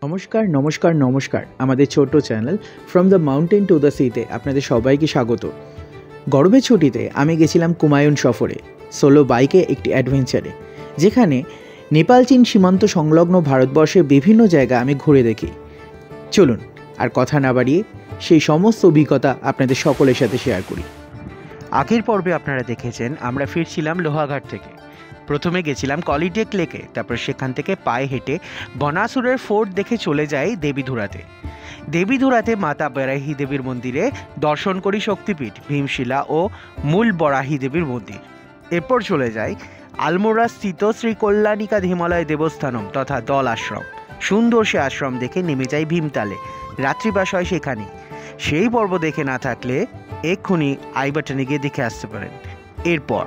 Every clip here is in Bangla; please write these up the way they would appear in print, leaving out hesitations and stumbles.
নমস্কার নমস্কার নমস্কার আমাদের ছোট্ট channel from the mountain to the সিতে আপনাদের সবাইকে স্বাগত। গরমের ছুটিতে আমি গেছিলাম কুমায়ুন সফরে, সোলো বাইকে একটি অ্যাডভেঞ্চারে, যেখানে নেপাল চীন সীমান্ত সংলগ্ন ভারতবর্ষের বিভিন্ন জায়গা আমি ঘুরে দেখি। চলুন আর কথা না বাড়িয়ে সেই সমস্ত অভিজ্ঞতা আপনাদের সকলের সাথে শেয়ার করি। আগের পর্বে আপনারা দেখেছেন আমরা ফিরছিলাম লোহাঘাট থেকে। প্রথমে গেছিলাম কলিডেক লেকে, তারপর সেখান থেকে পায়ে হেঁটে বনাসুরের ফোর্ট দেখে চলে যাই দেবীধুরাতে। দেবীধুরাতে মাতা বরাহি দেবীর মন্দিরে দর্শন করি শক্তিপীঠ, ভীমশিলা ও মূল বরাহি দেবীর মন্দির। এরপর চলে যাই আলমোড়া স্থিত শ্রী কল্যাণিকা হিমালয় দেবস্থানম তথা দল আশ্রম। সুন্দর সে আশ্রম দেখে নেমে যাই ভীমতালে, রাত্রিবাস হয় সেখানে। সেই পর্ব দেখে না থাকলে এক্ষুনি আই বাটনে গিয়ে দেখে আসতে পারেন। এরপর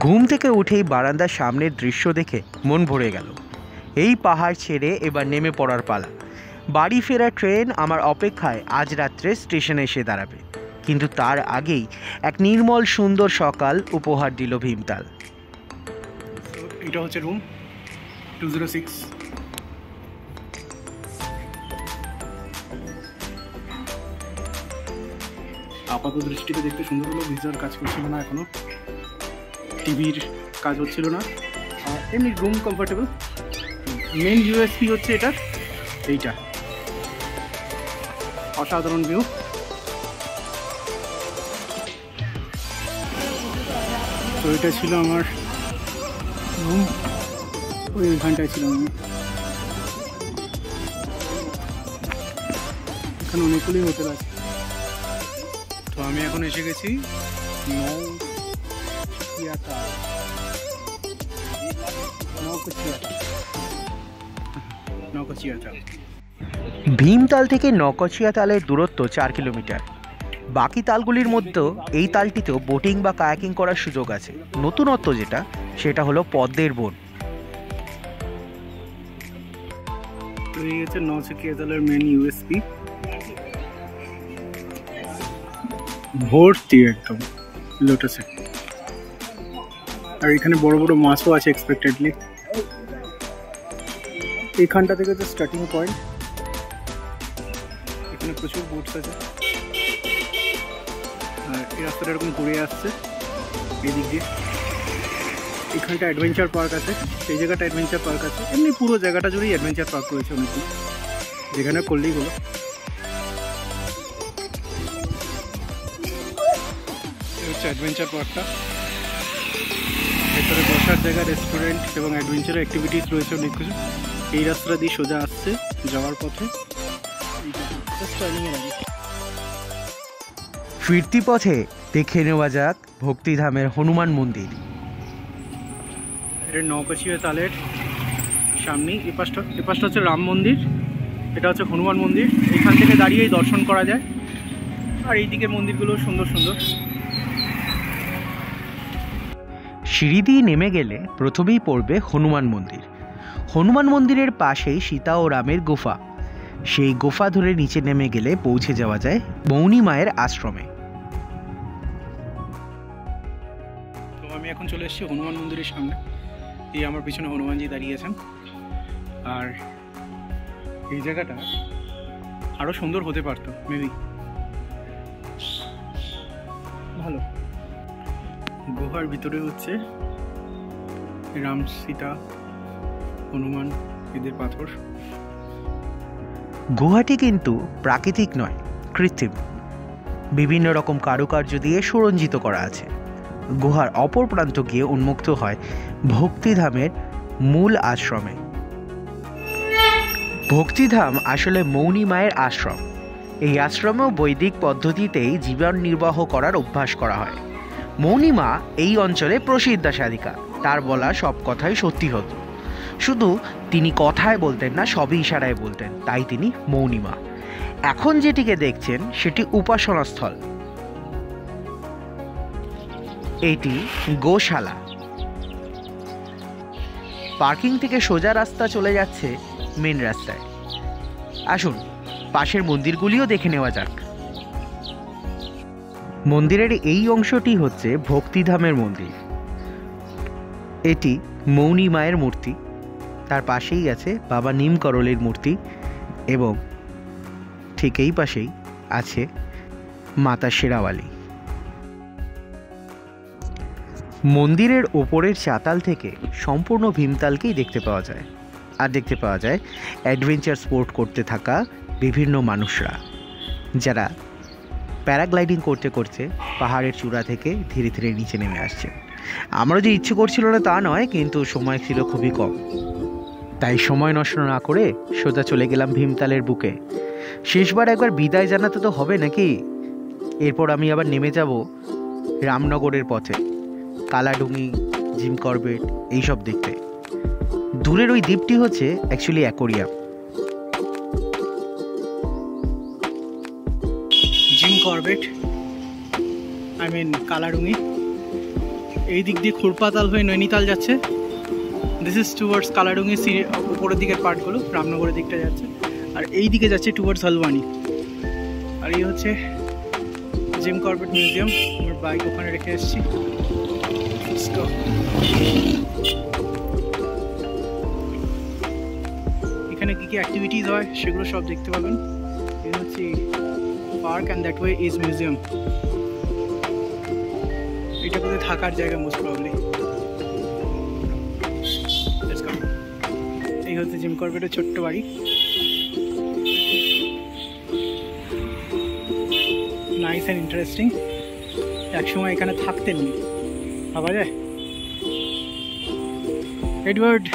ঘুম থেকে উঠেই বারান্দার সামনের দৃশ্য দেখে মন ভরে গেল। এই পাহাড় ছেড়ে এবার নেমে পড়ার পালা। বাড়ি ফেরার ট্রেন আমার অপেক্ষায় আজ রাত্রে স্টেশনে এসে দাঁড়াবে, কিন্তু তার আগেই এক নির্মল সুন্দর সকাল উপহার দিল ভীমতাল। এটা হচ্ছে রুম 206। আপাত দৃষ্টিতে দেখতে সুন্দর হলো, ভিজার কাজ করছিল না, এখনো টিভির কাজ হচ্ছিল না, এমনি রুম কমফোর্টেবল। মেন ইউএসপি হচ্ছে এটার এইটা, অসাধারণ ভিউ। তো এটা ছিল আমার রুম, ওইখানটায় ছিলাম আমি। এখানে অনেকগুলি হোটেল আছে। তো আমি এখন এসে গেছি ভীমতাল থেকে নকচিয়া তালের দূরত্ব 4 কিলোমিটার। বাকি তালগুলির মধ্যেও এই তালটিতেও বোটিং বা কায়াকিং করার সুযোগ আছে। নতুনত্ব যেটা, সেটা হলো পদ্মের বন। এই হচ্ছে নকচিয়া তালের মেন ইউএসপি, ভর্তি একদম লোটাসে। আর এখানে বড় বড় মাছও আছে এক্সপেক্টেডলি। এইখানটা থেকে তো স্টার্টিং পয়েন্ট, এখানে প্রচুর বোটস আছে। আর এই রাস্তাটা এরকম ঘুরে আসছে এদিক দিয়ে। এখানটা অ্যাডভেঞ্চার পার্ক আছে, সেই জায়গাটা অ্যাডভেঞ্চার পার্ক আছে। এমনি পুরো জায়গাটা জুড়েই অ্যাডভেঞ্চার পার্ক রয়েছে অনেকগুলো, যেখানে করলেই হলো। অ্যাডভেঞ্চার পার্কটা, ভেতরে বসার জায়গা, রেস্টুরেন্ট এবং অ্যাডভেঞ্চার অ্যাক্টিভিটিস রয়েছে অনেক কিছু। এই রাস্তা দিয়ে সোজা আসছে যাওয়ার পথে। ফিরতি পথে দেখে নেওয়া যাক ভক্তিধামের হনুমান মন্দির। এটা নকচিয়া তালের সামনেই এপাশটা হচ্ছে রাম মন্দির, এটা হচ্ছে হনুমান মন্দির। এখান থেকে দাঁড়িয়েই দর্শন করা যায়। আর এই দিকের মন্দিরগুলো সুন্দর সুন্দর। সিঁড়ি দিয়ে নেমে গেলে প্রথমেই পড়বে হনুমান মন্দির। হনুমান মন্দিরের পাশেই সীতা ও রামের গুফা। সেই গুফা ধরে নিচে নেমে গেলে পৌঁছে যাওয়া যায় মৌনী মায়ের আশ্রমে। তো আমি এখন চলে এসেছি হনুমান মন্দিরের সামনে। এই আমার পিছনে হনুমানজি দাঁড়িয়েছেন। আর এই জায়গাটা আরও সুন্দর হতে পারতো মেবি, ভালো। গুহার ভিতরে হচ্ছে রাম, সীতা, হনুমান এদের পাথর। গুহাটি কিন্তু প্রাকৃতিক নয়, কৃত্রিম। বিভিন্ন রকম কারুকার্য দিয়ে সুরঞ্জিত করা আছে। গুহার অপর প্রান্ত গিয়ে উন্মুক্ত হয় ভক্তিধামের মূল আশ্রমে। ভক্তিধাম আসলে মৌনী মায়ের আশ্রম। এই আশ্রমেও বৈদিক পদ্ধতিতেই জীবন নির্বাহ করার অভ্যাস করা হয়। মৌনী মা এই অঞ্চলে প্রসিদ্ধা সাধিকা। তার বলা সব কথাই সত্যি হতো, শুধু তিনি কথায় বলতেন না, সবই ইশারায় বলতেন, তাই তিনি মৌনী মা। এখন যেটিকে দেখছেন সেটি উপাসনাস্থল। এটি গোশালা। পার্কিং থেকে সোজা রাস্তা চলে যাচ্ছে মেন রাস্তায়। আসুন পাশের মন্দিরগুলিও দেখে নেওয়া যাক। মন্দিরের এই অংশটি হচ্ছে ভক্তিধামের মন্দির। ভক্তিধামের মন্দিরের পাশেই সীতা ও রামের গুফা। সেই গুফা ধরে নিচে নেমে গেলে পৌঁছে যাওয়া যায় মৌনী মায়ের আশ্রমে। ফিরতি পথে দেখে নেওয়া যাক ভক্তিধামের হনুমান মন্দির। হনুমান মন্দিরের পাশেই সীতা ও রামের গুফা। সেই গুফা ধরে নিচে নেমে গেলে পৌঁছে যাওয়া যায় মৌনী মায়ের আশ্রমে। এটি মৌনী মায়ের মূর্তি, তার পাশেই আছে বাবা নিম করলের মূর্তি এবং ঠিক এই পাশেই আছে মাতা শেরাওয়ালি। মন্দিরের ওপরের চাতাল থেকে সম্পূর্ণ ভীমতালকেই দেখতে পাওয়া যায়, আর দেখতে পাওয়া যায় অ্যাডভেঞ্চার স্পোর্ট করতে থাকা বিভিন্ন মানুষরা, যারা প্যারাগ্লাইডিং করতে করতে পাহাড়ের চূড়া থেকে ধীরে ধীরে নিচে নেমে আসছে। আমারও যে ইচ্ছে করছিল না তা নয়, কিন্তু সময় ছিল খুবই কম, তাই সময় নষ্ট না করে সোজা চলে গেলাম ভীমতালের বুকে। শেষবার একবার বিদায় জানাতে তো হবে নাকি। এরপর আমি আবার নেমে যাব রামনগরের পথে, কালাডুঙি, জিম করবেট এইসব দেখতে। দূরের ওই দ্বীপটি হচ্ছে অ্যাকচুয়ালি অ্যাকোরিয়াম। জিম করবেট কালাডুঙি, এই দিক দিয়ে খুরপাতাল হয়ে নৈনিতাল যাচ্ছে। দিস ইজ টুয়ার্ডস কালাডুঙি, উপরের দিকের পার্টগুলো রামনগরের দিকটা যাচ্ছে, আর এই দিকে যাচ্ছে টুয়ার্ডস হালওয়ানি। আর এই হচ্ছে জিম করবেট মিউজিয়াম। আমার বাইক ওখানে রেখে এসেছি। এখানে কী কী অ্যাক্টিভিটিস হয় সেগুলো সব দেখতে পাবেন। এই হচ্ছে park and that way is museum. এটা কোথায় থাকার জায়গা মোস্ট প্রবলি। এই হচ্ছে জিম করবেটের ছোট্ট বাড়ি। Nice and interesting. একসময় এখানে থাকতেন নি, ভাবা যায়। Edward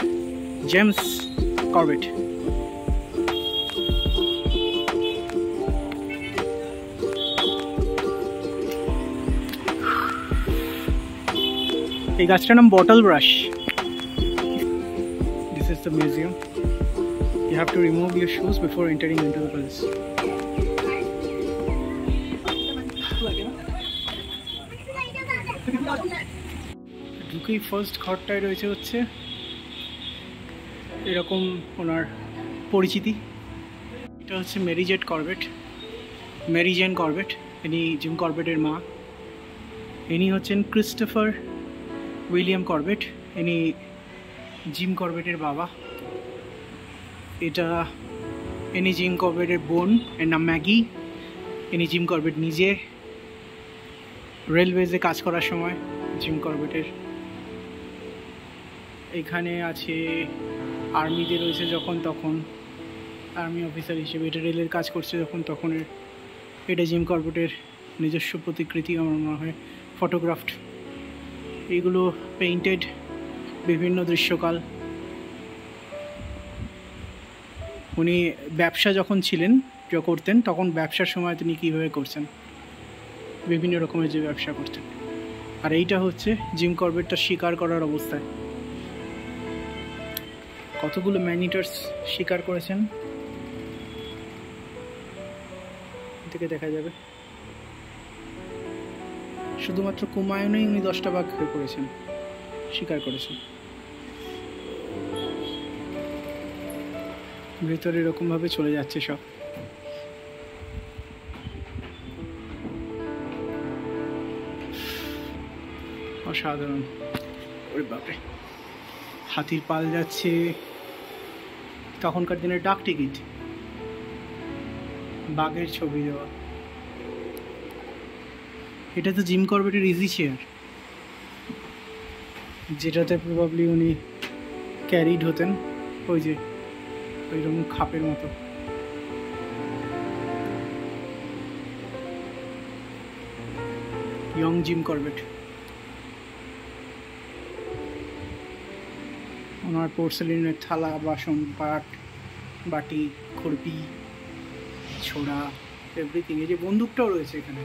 James Corbett. এই গাছটার নাম bottle brush. This is the museum. You have to remove your shoes before entering into the place. ঢুকেই ফার্স্ট ঘরটায় রয়েছে হচ্ছে এরকম ওনার পরিচিতি। এটা হচ্ছে মেরি জেন করবেট। ইনি জিম করবেটের মা। ইনি হচ্ছেন ক্রিস্টোফার উইলিয়াম করবেট। ইনি জিম করবেটের বাবা। ইনি জিম করবেটের বোন, এর নাম ম্যাগি। ইনি জিম করবেট নিজে রেলওয়েজে কাজ করার সময় জিম করবেটের। এখানে আছে আর্মিতে রয়েছে যখন তখন, আর্মি অফিসার হিসেবে এটা রেলের কাজ করছে যখন তখন। এটা জিম করবেটের নিজস্ব প্রতিকৃতি আমার মনে হয়, ফটোগ্রাফড। এইগুলো পেইন্টেড বিভিন্ন দৃশ্যকাল। উনি ব্যবসা যখন করতেন তখন ব্যবসার সময় তিনি কীভাবে করছেন, বিভিন্ন রকমের যে ব্যবসা করতেন। আর এইটা হচ্ছে জিম করবেটটা শিকার করার অবস্থায়। কতগুলো ম্যানিটার্স শিকার করেছেন থেকে দেখা যাবে। শুধুমাত্র কুমায়ুনেই উনি 10টা বাঘ শিকার করেছেন। ভেতরে এরকম ভাবে চলে যাচ্ছে সব। অসাধারণ। ওরে বাপরে, হাতির পাল যাচ্ছে। তখনকার দিনের ডাক টিকিট, বাঘের ছবি দেওয়া। এটা তো জিম করবেটের ইজি চেয়ার, যেটাতে প্রবাবলি উনি ক্যারিড হতেন। ওই যে ওইরকম খাপের মতো। Young Jim Corbett. ওনার পোর্সেলিনের থালা, বাসন, বাটি, খুরপি, ছোড়া, এভরিথিং। এই যে বন্দুকটাও রয়েছে এখানে,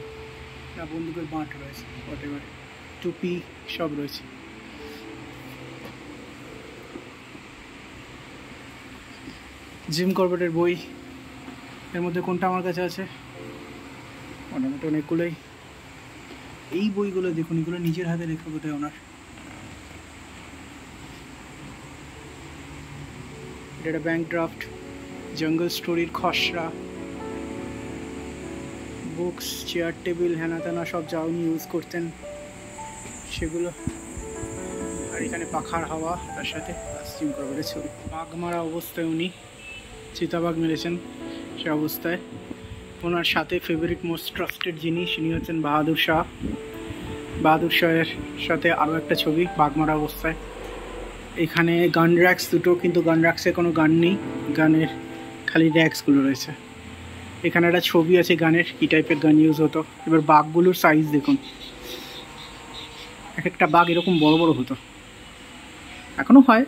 না বন্দুকের বাঁট রয়েছে, হোয়াটএভার, টুপি সব রয়েছে। জিম করবেটের বই, এর মধ্যে কোনটা আমার কাছে আছে? মোটামুটি অনেকগুলোই। এই বইগুলো দেখুন, এগুলো নিজের হাতে লেখা বোধহয় ওনার। এটা একটা ব্যাংক ড্রাফট, জঙ্গল স্টোরির খসড়া, বুকস, চেয়ার টেবিল, হেনা তেনা সব যা উনি ইউজ করতেন সেগুলো। আর এখানে পাখার হাওয়া, তার সাথে জিম করবেটের ছবি। বাঘ মারা অবস্থায় উনি চিতাবাঘ মেরেছেন সে অবস্থায়। ওনার সাথে ফেভারিট মোস্ট ট্রাস্টেড জিনিস ইনি হচ্ছেন বাহাদুর শাহ। বাহাদুর শাহের সাথে আরও একটা ছবি বাঘ মারা অবস্থায়। এখানে গান র্যাক্স দুটো, কিন্তু গান র্যাক্সে কোনো গান নেই, গানের খালি র্যাক্সগুলো রয়েছে। এখানে একটা ছবি আছে গানের, কী টাইপের গান ইউজ হতো। এবার বাঘগুলোর সাইজ দেখুন, এক একটা বাঘ এরকম বড় বড় হতো, এখনো হয়।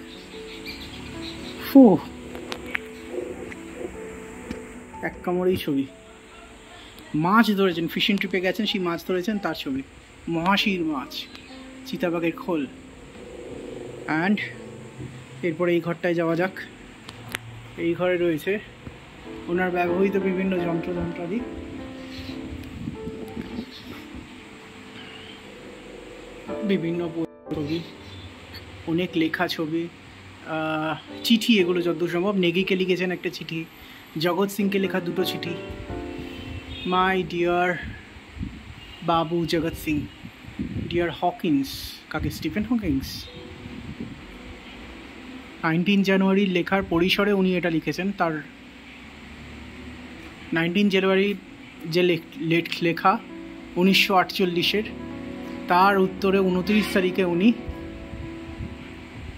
এক কামড়েই ছবি। মাছ ধরেছেন, ফিশিং ট্রিপে গেছেন, সেই মাছ ধরেছেন তার ছবি, মহাশির মাছ, চিতাবাঘের খোল। অ্যান্ড এরপরে এই ঘরটায় যাওয়া যাক। এই ঘরে রয়েছে ওনার ব্যবহৃত বিভিন্ন যন্ত্রাদি। বিভিন্ন ছবি, অনেক লেখা ছবি, চিঠি, এগুলো যতদূর সম্ভব। নেগিকে লিখেছেন একটা চিঠি, জগৎ সিংকে লেখা দুটো চিঠি। মাই ডিয়ার বাবু জগৎ সিং, ডিয়ার হকিন্স, কাকে? Stephen Hawkins. 19 জানুয়ারির লেখার পরিসরে উনি এটা লিখেছেন। তার 19 জানুয়ারির যে লেখা 1948-এর, তার উত্তরে 29 তারিখে উনি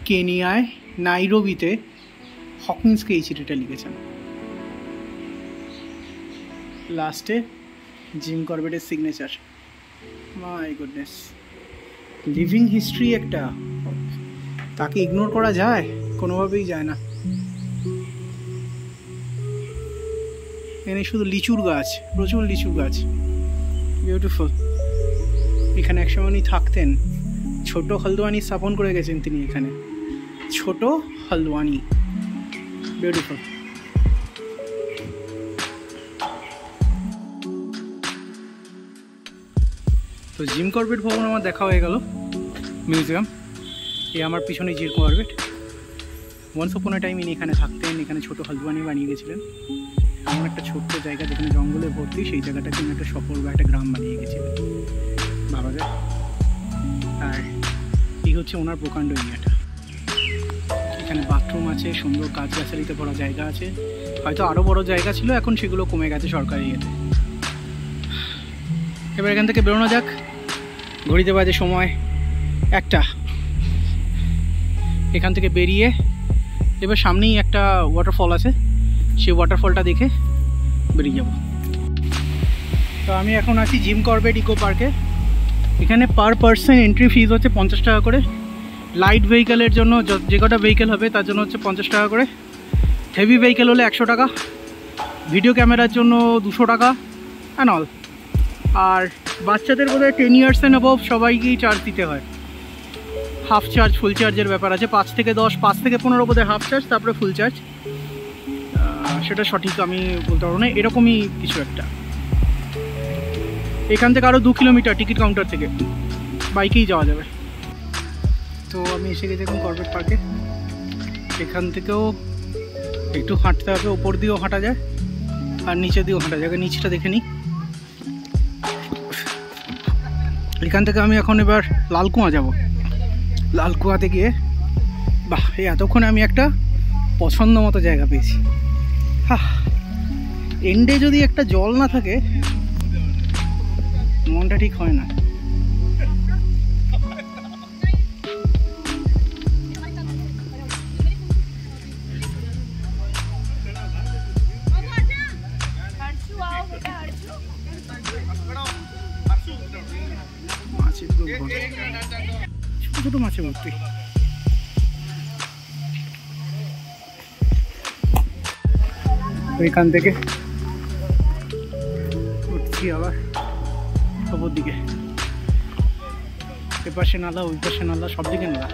কেনিয়ায় নাইরোবিতে হকিন্সকে এই চিঠিটা লিখেছেন। লাস্টে জিম করবেটের signature. My goodness, living history একটা, তাকে ইগনোর করা যায়? কোনোভাবেই যায় না। এখানে শুধু লিচুর গাছ, প্রচুর লিচুর গাছ, বিউটিফুল। এখানে একসময় উনি থাকতেন। ছোট হলদওয়ানি স্থাপন করে গেছেন তিনি এখানে, ছোট হলদওয়ানি, বিউটিফুল। তো জিম করবেট ভবন আমার দেখা হয়ে গেল, মিউজিয়াম। এ আমার পিছনে জিম করবেট। ওয়ান্স আপন এ টাইম ইনি এখানে থাকতেন, এখানে ছোট হলদওয়ানি বানিয়ে গেছিলেন। এমন একটা ছোট্ট জায়গা যেখানে জঙ্গলে ভর্তি, সেই জায়গাটাকে তিনি একটা সফর বা একটা গ্রাম বানিয়ে গেছিলেন, ভাবা যায়। আর এই হচ্ছে ওনার প্রকাণ্ড এরিয়াটা। এখানে বাথরুম আছে, সুন্দর গাছগাছালিতে ভরা জায়গা আছে। হয়তো আরও বড় জায়গা ছিল, এখন সেগুলো কমে গেছে সরকারি ইয়েতে। এবার এখান থেকে বেরোনো যাক। ঘড়িতে বাজে সময় 1টা। এখান থেকে বেরিয়ে এবার সামনেই একটা ওয়াটারফল আছে, সেই ওয়াটারফলটা দেখে বেরিয়ে যাব। তো আমি এখন আছি জিম করবেট ইকো পার্কে। এখানে পার পার্সন এন্ট্রি ফিজ হচ্ছে 50 টাকা করে। লাইট ভেহিকেলের জন্য, যে কটা ভেহিকেল হবে তার জন্য হচ্ছে 50 টাকা করে। হেভি ভেহিকেল হলে 100 টাকা। ভিডিও ক্যামেরার জন্য 200 টাকা অ্যান্ড অল। আর বাচ্চাদের বোধহয় 10 ইয়ার্স অ্যান্ড অ্যাবভ সবাইকেই চার্জ দিতে হয়। হাফ চার্জ ফুল চার্জের ব্যাপার আছে। 5 থেকে 10, 5 থেকে 15 বোধহয় হাফ চার্জ, তারপরে ফুল চার্জ। সেটা সঠিক আমি বলতে পারবো না, এরকমই কিছু একটা। এখান থেকে আরও 2 কিলোমিটার টিকিট কাউন্টার থেকে বাইকেই যাওয়া যাবে। তো আমি এসে গেছি এখন করবেট পার্কে। এখান থেকেও একটু হাঁটতে হবে, ওপর দিয়েও হাঁটা যায় আর নিচে দিয়েও হাঁটা যায়। নিচটা দেখে নিই। এখান থেকে আমি এখন এবার লালকুয়া যাব। লালকুয়াতে গিয়ে, বাহ, এই এতক্ষণে আমি একটা পছন্দ মতো জায়গা পেয়েছি। এন্ডে যদি একটা জল না থাকে মনটা ঠিক হয় না। মাছের ছোট ছোট মাছে ভর্তি। এখান থেকে উঠছি আবার সবর দিকে। এপাশে নালা, ওই পাশে নালা, সব দিকে নালা।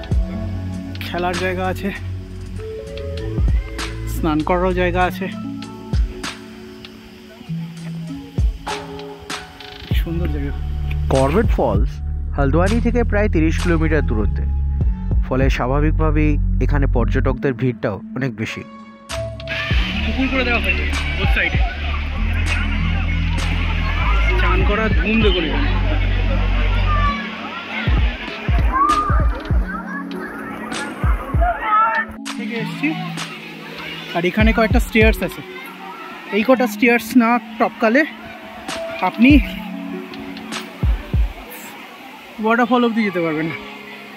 খেলার জায়গা আছে, স্নান করারও জায়গা আছে, সুন্দর জায়গা। করবেট ফলস হলদওয়ানি থেকে প্রায় 30 কিলোমিটার দূরত্বে, ফলে স্বাভাবিকভাবেই এখানে পর্যটকদের ভিড়টাও অনেক বেশি। পুকুর করে দেওয়া হয়েছে বোথ সাইডে, চান করার ধুম দেখুন। এখানে থেকে এসেছি, আর এখানে কয়েকটা স্টেয়ার্স আছে। এই কটা স্টেয়ার্স না টপকালে আপনি ওয়াটারফল অবধি যেতে পারবেন না।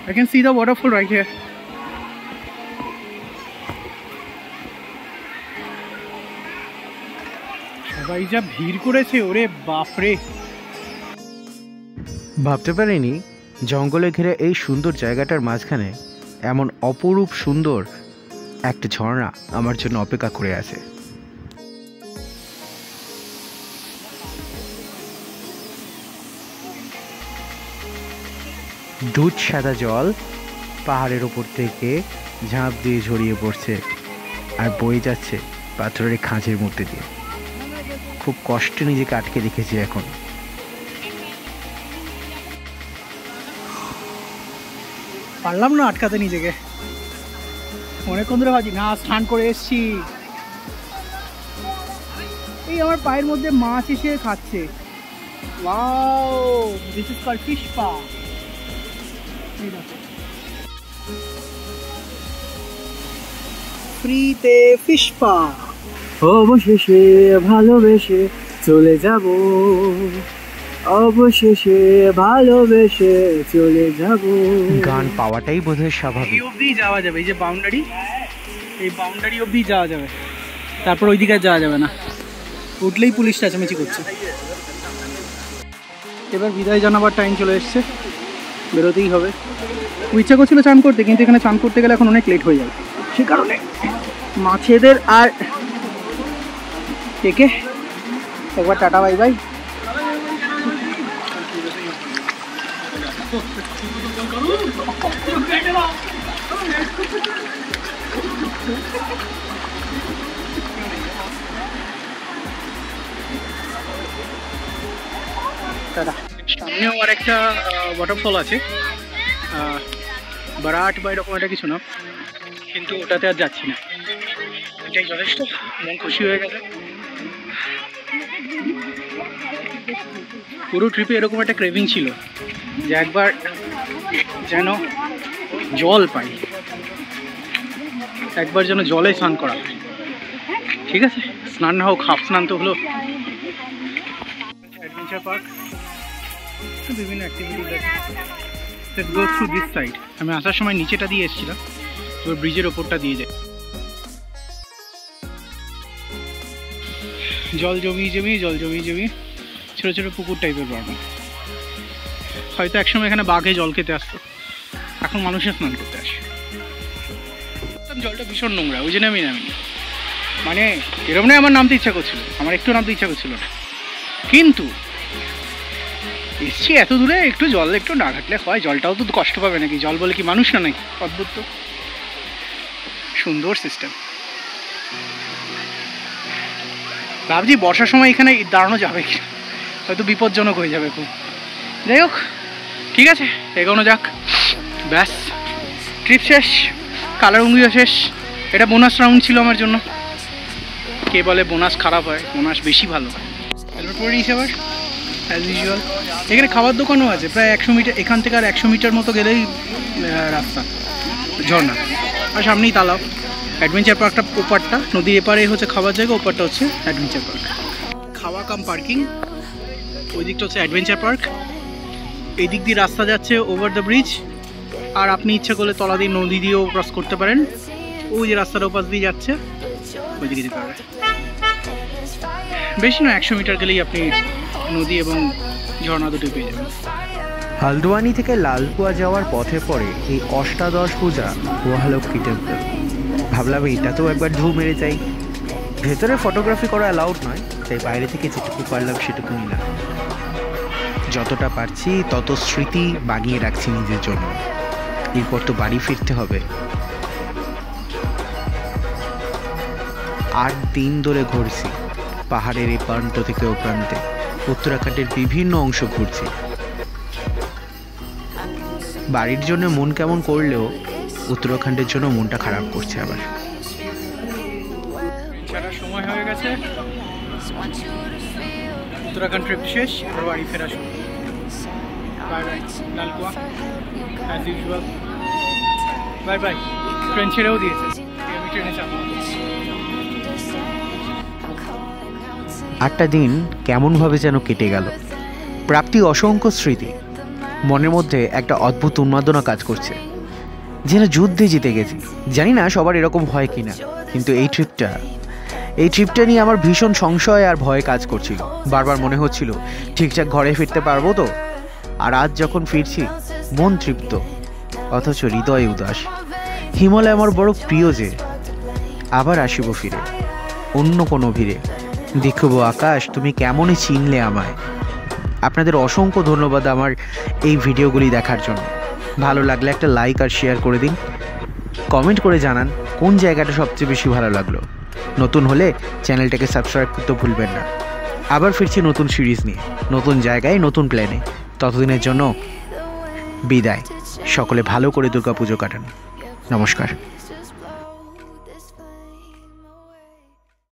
I can see the waterfall right here. সবাই যা ভিড় করেছে, ওরে বাপরে। ভাবতে পারিনি জঙ্গলে ঘিরে এই সুন্দর জায়গাটার মাঝখানে এমন অপরূপ সুন্দর একটা ঝর্ণা আমার জন্য অপেক্ষা করে আছে। দুধ সাদা জল পাহাড়ের ওপর থেকে ঝাঁপ দিয়ে ঝরিয়ে পড়ছে আর বয়ে যাচ্ছে পাথরের খাঁজের মধ্যে দিয়ে। খুব কষ্টে নিজেকে আটকে রেখেছি এখন। পারলাম না আটকাতে নিজেকে, অনেকক্ষণ ধরে ভাবছি না স্নান করে এসছি। এই আমার পায়ের মধ্যে মাছ এসে খাচ্ছে। Wow, this is called fish পা। ফ্রিতে ফিশ পা। অবশেষে ভালোবেসে চলে যাব, অবশেষে ভালোবেসে চলে যাব। গান পাওয়াটাই বোধহয় স্বাভাবিক। এই অবধি যাওয়া যাবে, এই যে বাউন্ডারি, এই বাউন্ডারি অবধি যাওয়া যাবে, তারপর ওই দিকে যাওয়া যাবে না, উঠলেই পুলিশ চেঁচামেচি করছে। এবার বিদায় জানাবার টাইম চলে এসছে, বেরোতেই হবে। ইচ্ছা করছিল চান করতে, কিন্তু এখানে চান করতে গেলে এখন অনেক লেট হয়ে যাবে। সে কারণে মাছেদের আর থেকে একবার টাটা বাই বাই। সামনেও আর একটা ওয়াটারফল আছে, বারাট বা এরকম একটা কিছু না, কিন্তু ওটাতে আর যাচ্ছি না। এটাই যথেষ্ট, মন খুশি হয়ে গেছে। পুরো ট্রিপে এরকম একটা ক্রেভিং ছিল যে একবার যেন জল পাই, একবার যেন জলে স্নান করা। ঠিক আছে, স্নান না হোক, হাফ স্নান তো হলো। অ্যাডভেঞ্চার পার্ক, বিভিন্ন অ্যাক্টিভিটিস আছে। Let's go through this side. আমি আসার সময় নিচেটা দিয়ে এসেছিলাম, এবার ব্রিজের ওপরটা দিয়ে যায়। জল জমি জমি জল জমি জমি ছোটো ছোটো পুকুর টাইপের বানানো। হয়তো একসময় এখানে বাঘে জল খেতে আসতো, এখন মানুষের স্নান করতে আসে। জলটা ভীষণ নোংরা, ওই জন্য আমি নামিনি। মানে এরকম নয় আমার নামতে ইচ্ছা করছিল, আমার একটু নামতে ইচ্ছা করছিল না, কিন্তু এসছি এত দূরে, একটু জল একটু না ঘাটলে হয়। জলটাও তো কষ্ট পাবে নাকি? জল বলে কি মানুষ না নাকি? অদ্ভুত তো সুন্দর সিস্টেম। ভাবছি বর্ষার সময় এখানে দাঁড়ানো যাবে কি, হয়তো বিপজ্জনক হয়ে যাবে খুব। যাই হোক, ঠিক আছে, এগোনো যাক। ব্যাস, ট্রিপ শেষ, কালারুঙ্গিও শেষ। এটা বোনাস রাউন্ড ছিল আমার জন্য। কে বলে বোনাস খারাপ হয়, বোনাস বেশি ভালো হয়। হেলমেট পরে নিয়েছি আবার অ্যাজ ইউজুয়াল। এখানে খাবার দোকানও আছে, প্রায় 100 মিটার এখান থেকে, আর 100 মিটার মতো গেলেই রাস্তা, ঝর্ণা, আর সামনেই তালাও। অ্যাডভেঞ্চার পার্কটা ওপারটা, নদীর এপারে হচ্ছে খাবার জায়গা, ওপারটা হচ্ছে অ্যাডভেঞ্চার পার্ক। খাওয়া কাম পার্কিং, ওই দিকটা হচ্ছে অ্যাডভেঞ্চার পার্ক। এই দিক দিয়ে রাস্তা যাচ্ছে ওভার দ্য ব্রিজ, আর আপনি ইচ্ছা করলে তলা দিয়ে নদী দিয়েও ক্রস করতে পারেন। ওই যে রাস্তার ওপাশ দিয়ে যাচ্ছে, ওই দিকে যেতে পারবেন। বেশি না, 100 মিটার গেলেই আপনি নদী এবং ঝর্ণা দুটো পেয়ে যাবেন। হালদোয়ানি থেকে লালকুয়া যাওয়ার পথে পড়ে এই অষ্টাদশ পূজা মহালক্ষ্মী টেম্পল। ভাবলাম এটাতেও একবার ঢু মেরে যাই। ভেতরে ফটোগ্রাফি করা অ্যালাউড নয়, তাই বাইরে থেকে যেটুকু পারলাম সেটুকু নিলাম। যতটা পারছি তত স্মৃতি বানিয়ে রাখছি নিজের জন্য। এরপর তো বাড়ি ফিরতে হবে। 8 দিন ধরে ঘুরছি পাহাড়ের এই প্রান্ত থেকে ও প্রান্তে, উত্তরাখণ্ডের বিভিন্ন অংশ ঘুরছি। বাড়ির জন্য মন কেমন করলেও উত্তরাখণ্ডের জন্য মনটা খারাপ করছে আবার। সময় হয়ে গেছে, উত্তরাখণ্ড ট্রিপ শেষ, এবার বাড়ি ফেরা শুরু। Bye bye Lalkuan, as usual. Bye bye. Train ছেড়েও দিয়েছে। ট্রেনে চাপবো। 8টা দিন কেমনভাবে যেন কেটে গেল। প্রাপ্তি অসংখ্য স্মৃতি, মনের মধ্যে একটা অদ্ভুত উন্মাদনা কাজ করছে, যেন যুদ্ধে জিতে গেছি। জানি না সবার এরকম হয় কিনা, কিন্তু এই ট্রিপটা নিয়ে আমার ভীষণ সংশয় আর ভয় কাজ করছিল। বারবার মনে হচ্ছিল ঠিকঠাক ঘরে ফিরতে পারবো তো। আর আজ যখন ফিরছি মন তৃপ্ত, অথচ হৃদয় উদাস। হিমালয় আমার বড় প্রিয় যে, আবার আসিব ফিরে অন্য কোনো ভিড়ে। দেখব আকাশ তুমি কেমনই চিনলে আমায়। আপনাদের অসংখ্য ধন্যবাদ আমার এই ভিডিওগুলি দেখার জন্য। ভালো লাগলে একটা লাইক আর শেয়ার করে দিন। কমেন্ট করে জানান কোন জায়গাটা সবচেয়ে বেশি ভালো লাগলো। নতুন হলে চ্যানেলটাকে সাবস্ক্রাইব করতে ভুলবেন না। আবার ফিরছি নতুন সিরিজ নিয়ে, নতুন জায়গায়, নতুন প্ল্যানে। ততদিনের জন্য বিদায়। সকলে ভালো করে দুর্গাপুজো কাটান। নমস্কার।